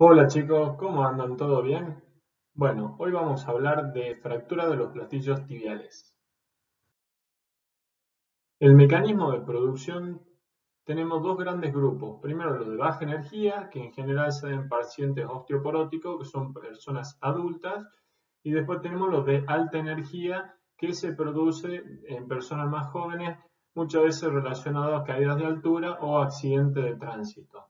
Hola chicos, ¿cómo andan? ¿Todo bien? Bueno, hoy vamos a hablar de fractura de los platillos tibiales. El mecanismo de producción tenemos dos grandes grupos. Primero los de baja energía, que en general se ven en pacientes osteoporóticos, que son personas adultas, y después tenemos los de alta energía, que se produce en personas más jóvenes, muchas veces relacionados a caídas de altura o accidentes de tránsito.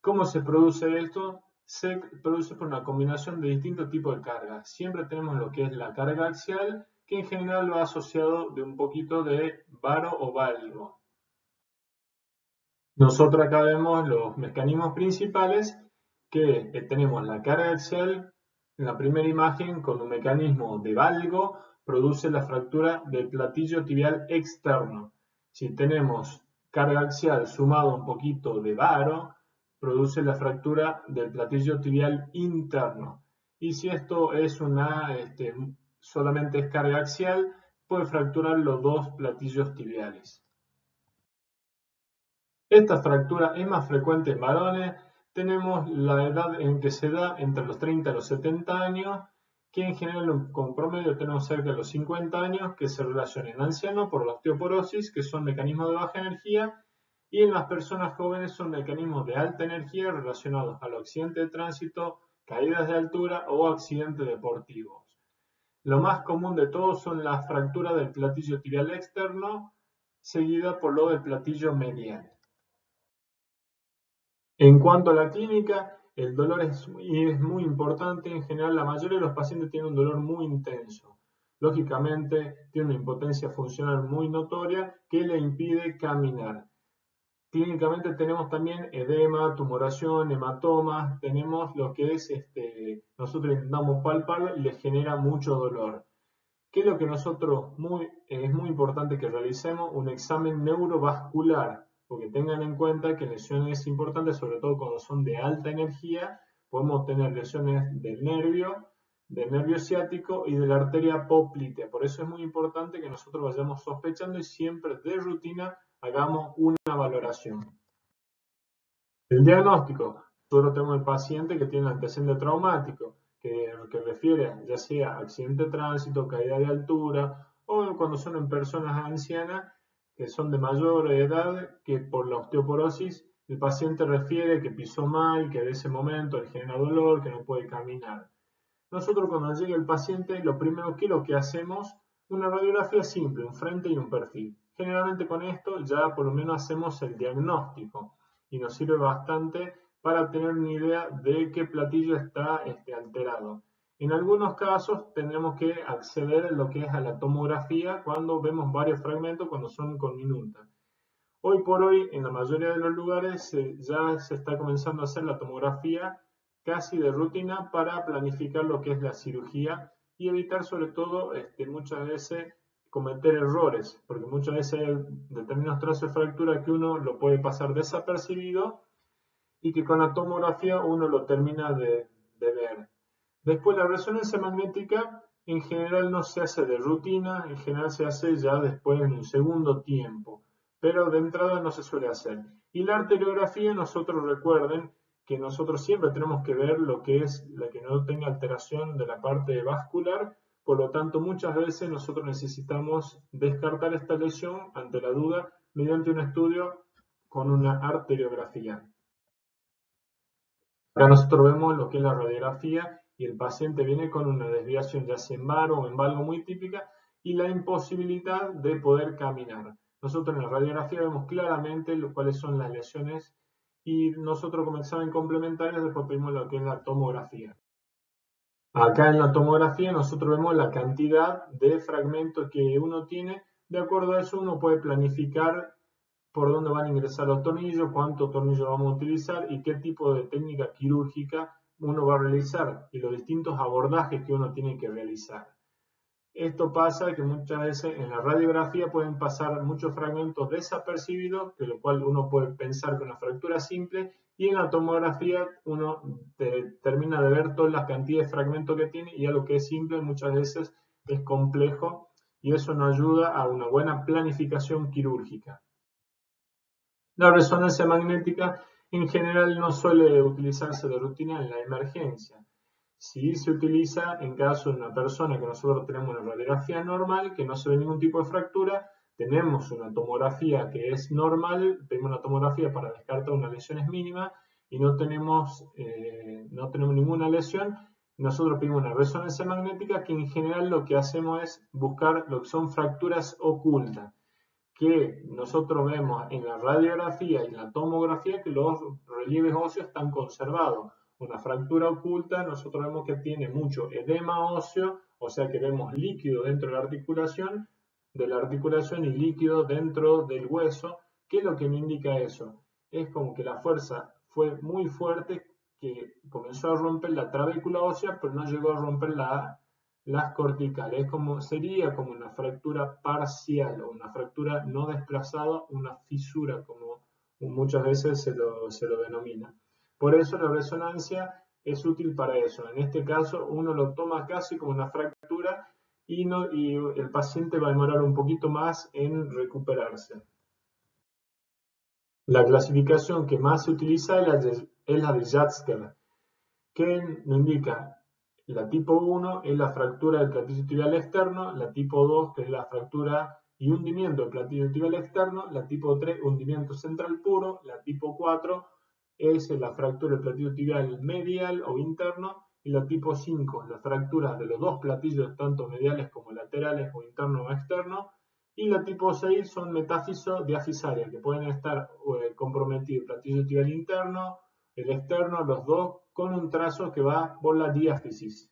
¿Cómo se produce esto? Se produce por una combinación de distintos tipos de cargas. Siempre tenemos lo que es la carga axial, que en general va asociado de un poquito de varo o valgo. Nosotros acá vemos los mecanismos principales que tenemos la carga axial en la primera imagen con un mecanismo de valgo, produce la fractura del platillo tibial externo. Si tenemos carga axial sumado a un poquito de varo, produce la fractura del platillo tibial interno. Y si esto es solamente es carga axial, puede fracturar los dos platillos tibiales. Esta fractura es más frecuente en varones. Tenemos la edad en que se da entre los 30 y los 70 años, que en general con promedio tenemos cerca de los 50 años, que se relaciona en ancianos por la osteoporosis, que son mecanismos de baja energía, y en las personas jóvenes son mecanismos de alta energía relacionados a los accidentes de tránsito, caídas de altura o accidentes deportivos. Lo más común de todos son las fracturas del platillo tibial externo, seguida por lo del platillo medial. En cuanto a la clínica, el dolor es muy importante. En general, la mayoría de los pacientes tienen un dolor muy intenso. Lógicamente, tiene una impotencia funcional muy notoria que le impide caminar. Clínicamente tenemos también edema, tumoración, hematomas, tenemos lo que es, nosotros intentamos palparlo y les genera mucho dolor. ¿Qué es lo que es muy importante que realicemos? Un examen neurovascular, porque tengan en cuenta que lesiones importantes, sobre todo cuando son de alta energía, podemos tener lesiones del nervio ciático y de la arteria poplitea. Por eso es muy importante que nosotros vayamos sospechando y siempre de rutina hagamos una valoración. El diagnóstico. Nosotros tenemos el paciente que tiene antecedente traumático, que refiere ya sea accidente de tránsito, caída de altura, o cuando son en personas ancianas que son de mayor edad, que por la osteoporosis el paciente refiere que pisó mal, que de ese momento le genera dolor, que no puede caminar. Nosotros cuando llega el paciente, lo que hacemos, una radiografía simple, un frente y un perfil. Generalmente con esto ya por lo menos hacemos el diagnóstico y nos sirve bastante para tener una idea de qué platillo está alterado. En algunos casos tendremos que acceder a lo que es a la tomografía cuando vemos varios fragmentos, cuando son con minuta. Hoy por hoy, en la mayoría de los lugares, ya se está comenzando a hacer la tomografía casi de rutina para planificar lo que es la cirugía y evitar sobre todo muchas veces cometer errores, porque muchas veces hay determinados trazos de fractura que uno lo puede pasar desapercibido y que con la tomografía uno lo termina de ver. Después la resonancia magnética en general no se hace de rutina, en general se hace ya después en un segundo tiempo, pero de entrada no se suele hacer. Y la arteriografía, nosotros recuerden que nosotros siempre tenemos que ver lo que es la que no tenga alteración de la parte vascular, por lo tanto muchas veces nosotros necesitamos descartar esta lesión ante la duda mediante un estudio con una arteriografía. Acá nosotros vemos lo que es la radiografía y el paciente viene con una desviación ya sea en varo o en valgo muy típica y la imposibilidad de poder caminar. Nosotros en la radiografía vemos claramente cuáles son las lesiones y nosotros como examen complementario después vemos lo que es la tomografía. Acá en la tomografía nosotros vemos la cantidad de fragmentos que uno tiene. De acuerdo a eso uno puede planificar por dónde van a ingresar los tornillos, cuántos tornillos vamos a utilizar y qué tipo de técnica quirúrgica uno va a realizar y los distintos abordajes que uno tiene que realizar. Esto pasa que muchas veces en la radiografía pueden pasar muchos fragmentos desapercibidos, de lo cual uno puede pensar que una fractura simple, y en la tomografía uno termina de ver todas las cantidades de fragmentos que tiene y algo que es simple muchas veces es complejo y eso nos ayuda a una buena planificación quirúrgica. La resonancia magnética En general no suele utilizarse de rutina en la emergencia. Sí se utiliza en caso de una persona que nosotros tenemos una radiografía normal, que no se ve ningún tipo de fractura, tenemos una tomografía que es normal, pedimos una tomografía para descartar una lesión es mínima y no tenemos ninguna lesión, nosotros pedimos una resonancia magnética que en general lo que hacemos es buscar lo que son fracturas ocultas, que nosotros vemos en la radiografía y en la tomografía que los relieves óseos están conservados. Una fractura oculta nosotros vemos que tiene mucho edema óseo, o sea que vemos líquido dentro de la articulación y líquido dentro del hueso. ¿Qué es lo que me indica eso? Es como que la fuerza fue muy fuerte, que comenzó a romper la trabécula ósea, pero no llegó a romper las corticales. Sería como una fractura parcial o una fractura no desplazada, una fisura, como muchas veces se lo denomina. Por eso la resonancia es útil para eso. En este caso uno lo toma casi como una fractura y el paciente va a demorar un poquito más en recuperarse. La clasificación que más se utiliza es la de Jatsker, que nos indica la tipo 1 es la fractura del platillo tibial externo, la tipo 2 que es la fractura y hundimiento del platillo tibial externo, la tipo 3 hundimiento central puro, la tipo 4 es la fractura del platillo tibial medial o interno y la tipo 5 la fractura de los dos platillos tanto mediales como laterales o interno o externo y la tipo 6 son metáfiso diafisaria que pueden estar comprometidos el platillo tibial interno, el externo, los dos con un trazo que va por la diáfisis.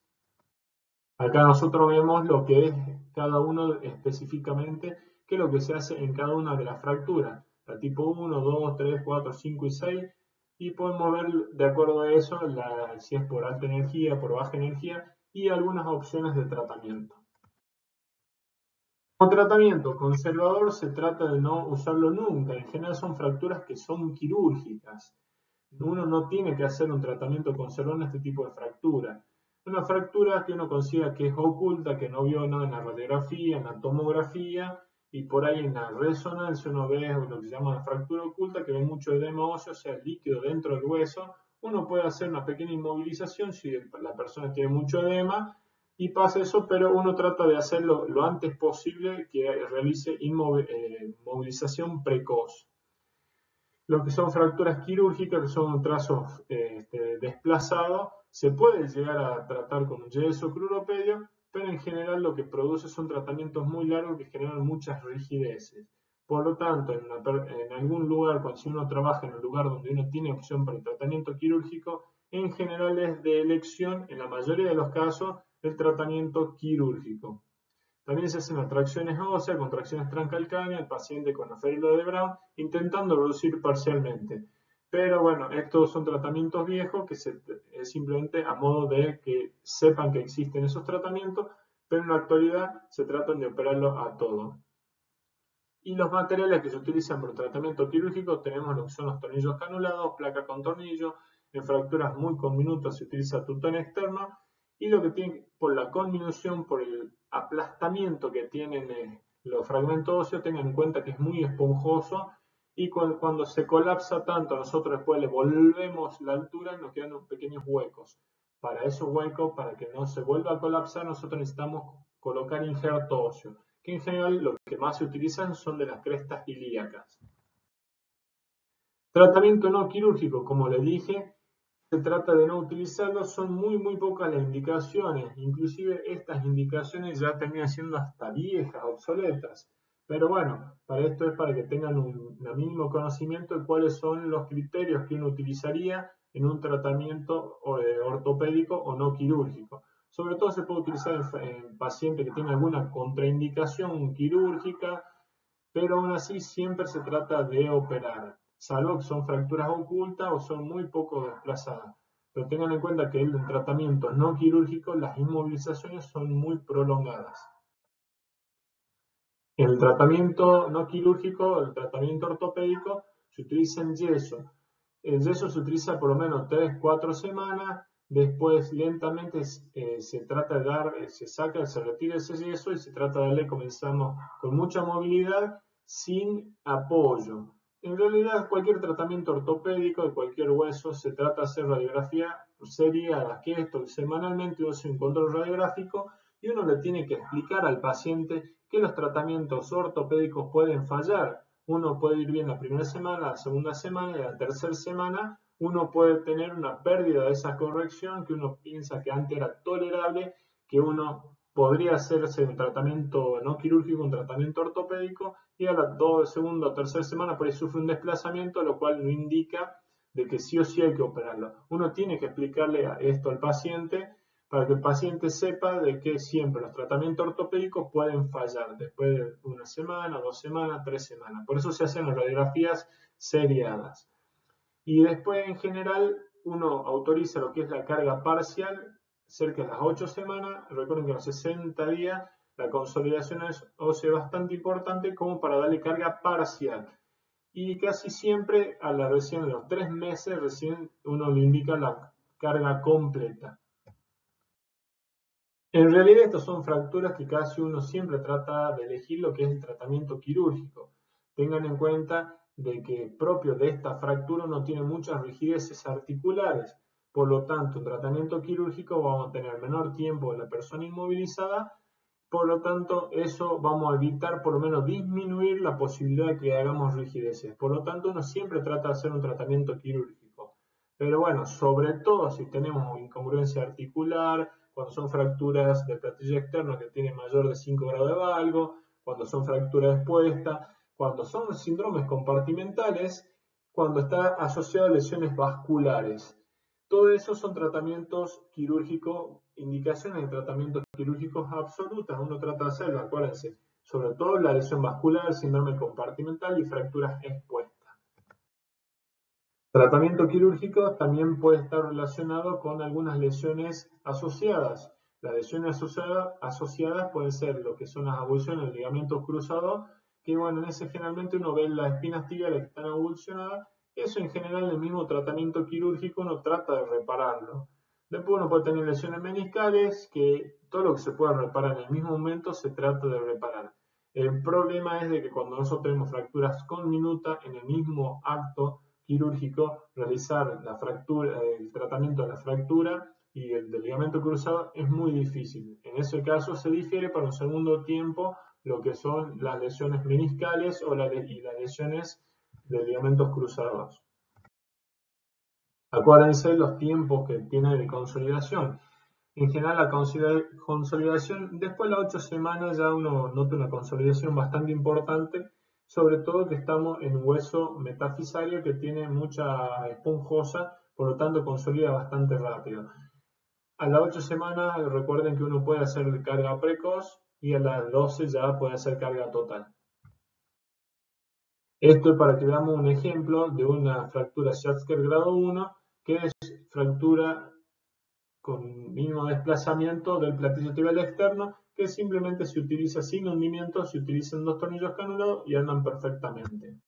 Acá nosotros vemos lo que es cada uno específicamente, qué es lo que se hace en cada una de las fracturas, la tipo 1, 2, 3, 4, 5 y 6, y podemos ver de acuerdo a eso si es por alta energía, por baja energía y algunas opciones de tratamiento. Como tratamiento conservador se trata de no usarlo nunca, en general son fracturas que son quirúrgicas. Uno no tiene que hacer un tratamiento conservador en este tipo de fractura. Una fractura que uno considera que es oculta, que no vio nada en la radiografía, en la tomografía, y por ahí en la resonancia uno ve lo que se llama fractura oculta, que ve mucho edema óseo, o sea, líquido dentro del hueso. Uno puede hacer una pequeña inmovilización si la persona tiene mucho edema, y pasa eso, pero uno trata de hacerlo lo antes posible, que realice movilización precoz. Lo que son fracturas quirúrgicas, que son trazos desplazados, se puede llegar a tratar con un yeso cruropedio, pero en general lo que produce son tratamientos muy largos que generan muchas rigideces. Por lo tanto, en algún lugar, cuando si uno trabaja en un lugar donde uno tiene opción para el tratamiento quirúrgico, en general es de elección, en la mayoría de los casos, el tratamiento quirúrgico. También se hacen atracciones óseas, contracciones transcalcáneas, el paciente con la férula de Brown, intentando reducir parcialmente. Pero bueno, estos son tratamientos viejos que es simplemente a modo de que sepan que existen esos tratamientos, pero en la actualidad se tratan de operarlo a todo. Y los materiales que se utilizan por tratamiento quirúrgico tenemos lo que son los tornillos canulados, placa con tornillo, en fracturas muy conminutas se utiliza tutón externo, y lo que tiene por la conminución, por el aplastamiento que tienen los fragmentos óseos, tengan en cuenta que es muy esponjoso y cuando se colapsa tanto, nosotros después le volvemos la altura, nos quedan unos pequeños huecos. Para esos huecos, para que no se vuelva a colapsar, nosotros necesitamos colocar injerto óseo, que en general lo que más se utilizan son de las crestas ilíacas. Tratamiento no quirúrgico, como les dije, se trata de no utilizarlo, son muy pocas las indicaciones, inclusive estas indicaciones ya terminan siendo hasta viejas, obsoletas, pero bueno, para esto es para que tengan un mínimo conocimiento de cuáles son los criterios que uno utilizaría en un tratamiento ortopédico o no quirúrgico. Sobre todo se puede utilizar en pacientes que tienen alguna contraindicación quirúrgica, pero aún así siempre se trata de operar, salvo que son fracturas ocultas o son muy poco desplazadas. Pero tengan en cuenta que en tratamientos no quirúrgicos las inmovilizaciones son muy prolongadas. En el tratamiento no quirúrgico, el tratamiento ortopédico, se utiliza en yeso. El yeso se utiliza por lo menos 3-4 semanas, después lentamente se trata de se saca, se retira ese yeso y se trata de darle, comenzamos con mucha movilidad, sin apoyo. En realidad, cualquier tratamiento ortopédico de cualquier hueso se trata de hacer radiografía seriada, que esto semanalmente uno hace un control radiográfico y uno le tiene que explicar al paciente que los tratamientos ortopédicos pueden fallar. Uno puede ir bien la primera semana, la segunda semana y la tercera semana uno puede tener una pérdida de esa corrección que uno piensa que antes era tolerable, que uno podría hacerse un tratamiento no quirúrgico, un tratamiento ortopédico, y a la segunda o tercera semana por ahí sufre un desplazamiento, lo cual no indica de que sí o sí hay que operarlo. Uno tiene que explicarle esto al paciente para que el paciente sepa de que siempre los tratamientos ortopédicos pueden fallar después de una semana, 2 semanas, 3 semanas. Por eso se hacen las radiografías seriadas. Y después, en general, uno autoriza lo que es la carga parcial cerca de las 8 semanas. Recuerden que a los 60 días la consolidación ósea es bastante importante como para darle carga parcial. Y casi siempre a la recién los 3 meses recién uno le indica la carga completa. En realidad estas son fracturas que casi uno siempre trata de elegir lo que es el tratamiento quirúrgico. Tengan en cuenta de que propio de esta fractura uno tiene muchas rigideces articulares. Por lo tanto, en tratamiento quirúrgico vamos a tener menor tiempo de la persona inmovilizada. Por lo tanto, eso vamos a evitar, por lo menos disminuir la posibilidad de que hagamos rigideces. Por lo tanto, uno siempre trata de hacer un tratamiento quirúrgico. Pero bueno, sobre todo si tenemos incongruencia articular, cuando son fracturas del platillo externo que tienen mayor de 5 grados de valgo, cuando son fracturas expuestas, cuando son síndromes compartimentales, cuando está asociado a lesiones vasculares. Todo eso son tratamientos quirúrgicos, indicaciones de tratamientos quirúrgicos absolutas. Uno trata de hacerlo, acuérdense, sobre todo la lesión vascular, síndrome compartimental y fracturas expuestas. Tratamiento quirúrgico también puede estar relacionado con algunas lesiones asociadas. Las lesiones asociadas pueden ser lo que son las avulsiones del ligamento cruzado, que bueno, en ese generalmente uno ve las espinas tibiales que están avulsionadas. Eso en general en el mismo tratamiento quirúrgico uno trata de repararlo. Después uno puede tener lesiones meniscales, que todo lo que se pueda reparar en el mismo momento se trata de reparar. El problema es de que cuando nosotros tenemos fracturas con minuta en el mismo acto quirúrgico, realizar la fractura, el tratamiento de la fractura y el del ligamento cruzado es muy difícil. En ese caso se difiere para un segundo tiempo lo que son las lesiones meniscales y las lesiones de ligamentos cruzados. Acuérdense los tiempos que tiene de consolidación. En general la consolidación, después de las 8 semanas ya uno nota una consolidación bastante importante, sobre todo que estamos en un hueso metafisario que tiene mucha esponjosa, por lo tanto consolida bastante rápido. A las 8 semanas recuerden que uno puede hacer carga precoz y a las 12 ya puede hacer carga total. Esto es para que veamos un ejemplo de una fractura Schatzker grado 1, que es fractura con mínimo desplazamiento del platillo tibial externo, que simplemente se utiliza sin hundimiento, se utilizan 2 tornillos canulados y andan perfectamente.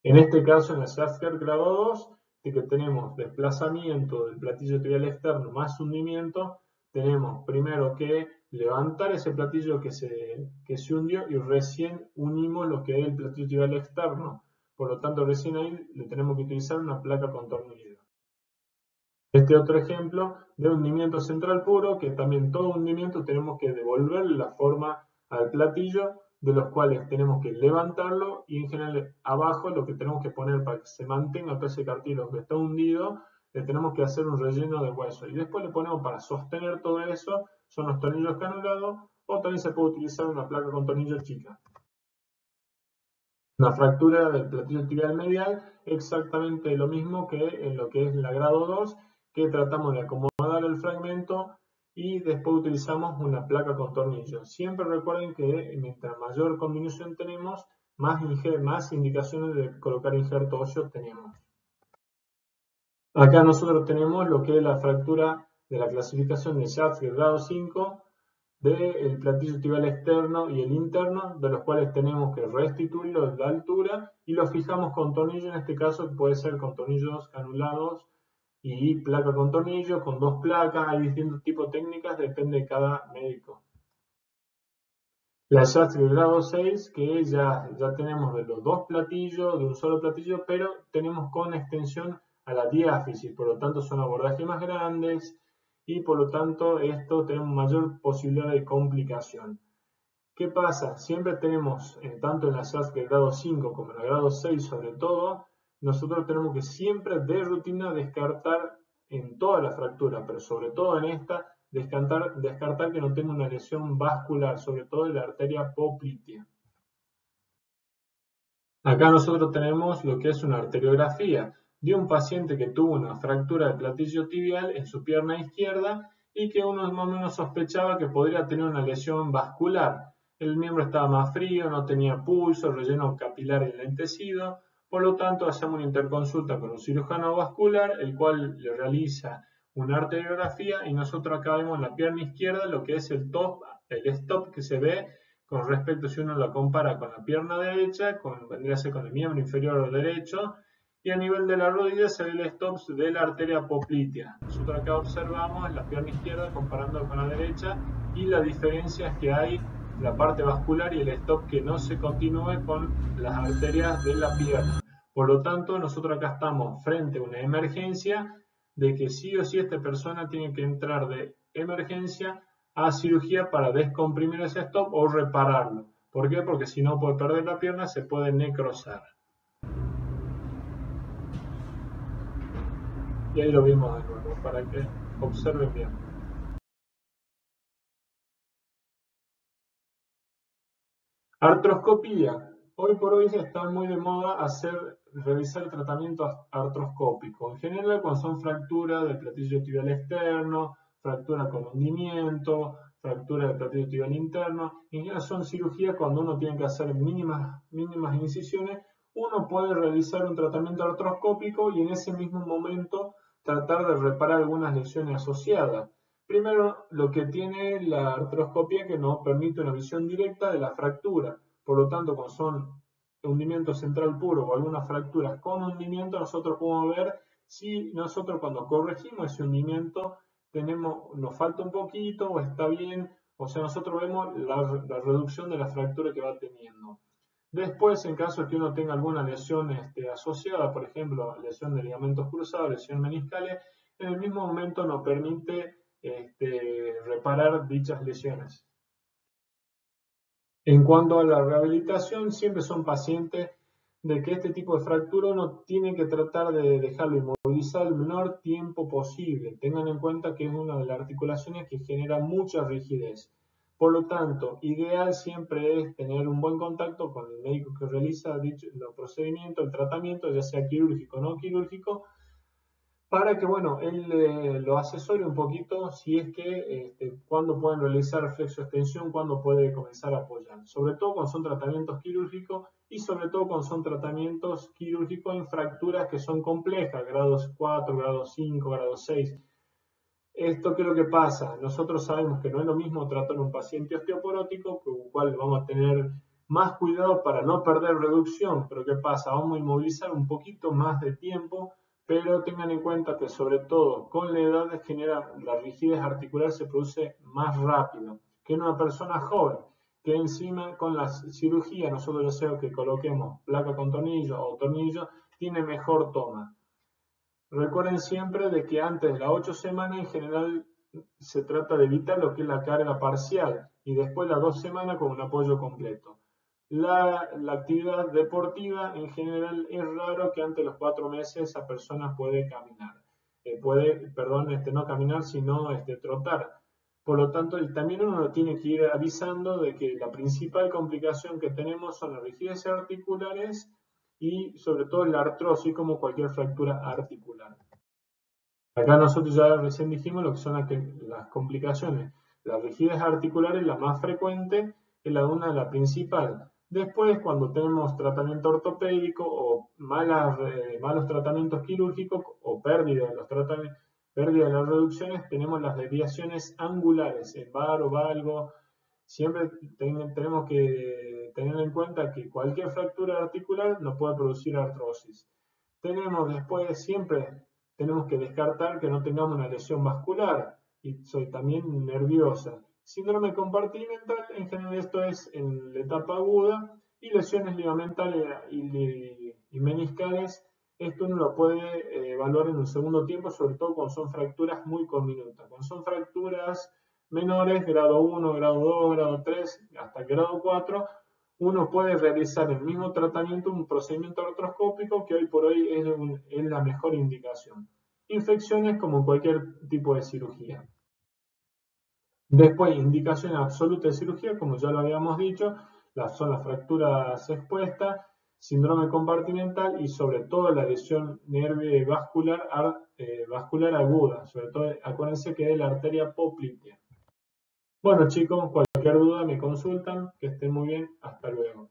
En este caso, en el Schatzker grado 2, de que tenemos desplazamiento del platillo tibial externo más hundimiento, tenemos primero que levantar ese platillo que se hundió y recién unimos lo que es el platillo tibial externo. Por lo tanto, recién ahí le tenemos que utilizar una placa con tornillo. Este otro ejemplo de hundimiento central puro, que también todo hundimiento tenemos que devolverle la forma al platillo, de los cuales tenemos que levantarlo y en general abajo lo que tenemos que poner para que se mantenga todo ese cartílago que está hundido, le tenemos que hacer un relleno de hueso. Y después le ponemos para sostener todo eso, son los tornillos canulados, o también se puede utilizar una placa con tornillo chica. Una fractura del platillo tibial medial, exactamente lo mismo que en lo que es la grado 2, que tratamos de acomodar el fragmento y después utilizamos una placa con tornillo. Siempre recuerden que mientras mayor combinación tenemos, más indicaciones de colocar injerto óseo tenemos. Acá nosotros tenemos lo que es la fractura de la clasificación de Schatzker grado 5, del platillo tibial externo y el interno, de los cuales tenemos que restituirlo de la altura y lo fijamos con tornillo, en este caso puede ser con tornillos canulados y placa con tornillo, con 2 placas, hay distintos tipos de técnicas, depende de cada médico. La SHATS del grado 6, que ya tenemos de los dos platillos, de un solo platillo, pero tenemos con extensión a la diáfisis, por lo tanto son abordajes más grandes y por lo tanto esto tenemos mayor posibilidad de complicación. ¿Qué pasa? Siempre tenemos, tanto en la SHATS del grado 5 como en el grado 6 sobre todo, nosotros tenemos que siempre de rutina descartar en toda la fractura, pero sobre todo en esta, descartar que no tenga una lesión vascular, sobre todo en la arteria poplitea. Acá nosotros tenemos lo que es una arteriografía de un paciente que tuvo una fractura del platillo tibial en su pierna izquierda y que uno más o menos sospechaba que podría tener una lesión vascular. El miembro estaba más frío, no tenía pulso, relleno capilar enlentecido, por lo tanto hacemos una interconsulta con un cirujano vascular, el cual le realiza una arteriografía y nosotros acá vemos en la pierna izquierda lo que es el stop que se ve con respecto si uno la compara con la pierna derecha, vendría a ser con el miembro inferior derecho, y a nivel de la rodilla se ve el stop de la arteria poplitea. Nosotros acá observamos la pierna izquierda comparando con la derecha y la diferencia es que hay la parte vascular y el stop que no se continúe con las arterias de la pierna. Por lo tanto, nosotros acá estamos frente a una emergencia de que sí o sí esta persona tiene que entrar de emergencia a cirugía para descomprimir ese stop o repararlo. ¿Por qué? Porque si no puede perder la pierna, se puede necrosar. Y ahí lo vimos de nuevo, para que observen bien. Artroscopía. Hoy por hoy está muy de moda realizar tratamientos artroscópicos. En general, cuando son fracturas del platillo tibial externo, fractura con hundimiento, fractura del platillo tibial interno. En general son cirugías cuando uno tiene que hacer mínimas incisiones. Uno puede realizar un tratamiento artroscópico y en ese mismo momento tratar de reparar algunas lesiones asociadas. Primero, lo que tiene la artroscopía que nos permite una visión directa de la fractura. Por lo tanto, cuando son hundimiento central puro o algunas fracturas con hundimiento, nosotros podemos ver si nosotros cuando corregimos ese hundimiento nos falta un poquito o está bien. O sea, nosotros vemos la reducción de la fractura que va teniendo. Después, en caso de que uno tenga alguna lesión asociada, por ejemplo, lesión de ligamentos cruzados, lesión meniscales, en el mismo momento nos permite reparar dichas lesiones. En cuanto a la rehabilitación, siempre son pacientes de que este tipo de fractura uno tiene que tratar de dejarlo inmovilizado el menor tiempo posible. Tengan en cuenta que es una de las articulaciones que genera mucha rigidez. Por lo tanto, ideal siempre es tener un buen contacto con el médico que realiza los procedimientos, el tratamiento, ya sea quirúrgico o no quirúrgico, para que, bueno, él lo asesore un poquito si es que cuándo pueden realizar flexoextensión, cuándo puede comenzar a apoyar. Sobre todo cuando son tratamientos quirúrgicos y sobre todo cuando son tratamientos quirúrgicos en fracturas que son complejas, grados 4, grados 5, grados 6. Esto, ¿qué es lo que pasa? Nosotros sabemos que no es lo mismo tratar un paciente osteoporótico, con el cual vamos a tener más cuidado para no perder reducción, pero ¿qué pasa? Vamos a inmovilizar un poquito más de tiempo, pero tengan en cuenta que sobre todo con la edad la rigidez articular se produce más rápido que en una persona joven, que encima con la cirugía nosotros ya sea que coloquemos placa con tornillo o tornillo, tiene mejor toma. Recuerden siempre de que antes de las 8 semanas en general se trata de evitar lo que es la carga parcial y después las 2 semanas con un apoyo completo. La actividad deportiva en general es raro que antes de los 4 meses esa persona puede caminar. No caminar, sino trotar. Por lo tanto, también uno tiene que ir avisando de que la principal complicación que tenemos son las rigideces articulares y sobre todo la artrosis como cualquier fractura articular. Acá nosotros ya recién dijimos lo que son las complicaciones. La rigidez articular es la más frecuente, es la principal. Después, cuando tenemos tratamiento ortopédico o malos tratamientos quirúrgicos o pérdida de las reducciones, tenemos las desviaciones angulares, en bar o valgo. Siempre tenemos que tener en cuenta que cualquier fractura articular nos puede producir artrosis. Siempre tenemos que descartar que no tengamos una lesión vascular y también nerviosa. Síndrome compartimental, en general esto es en la etapa aguda, y lesiones ligamentarias y meniscales, esto uno lo puede evaluar en un segundo tiempo, sobre todo cuando son fracturas muy conminutas. Cuando son fracturas menores, grado 1, grado 2, grado 3, hasta grado 4, uno puede realizar el mismo tratamiento, un procedimiento artroscópico que hoy por hoy es la mejor indicación. Infecciones como cualquier tipo de cirugía. Después, indicación absoluta de cirugía, como ya lo habíamos dicho, son las fracturas expuestas, síndrome compartimental y sobre todo la lesión nerviovascular vascular aguda. Sobre todo, acuérdense que es la arteria poplitea. Bueno chicos, cualquier duda me consultan, que estén muy bien, hasta luego.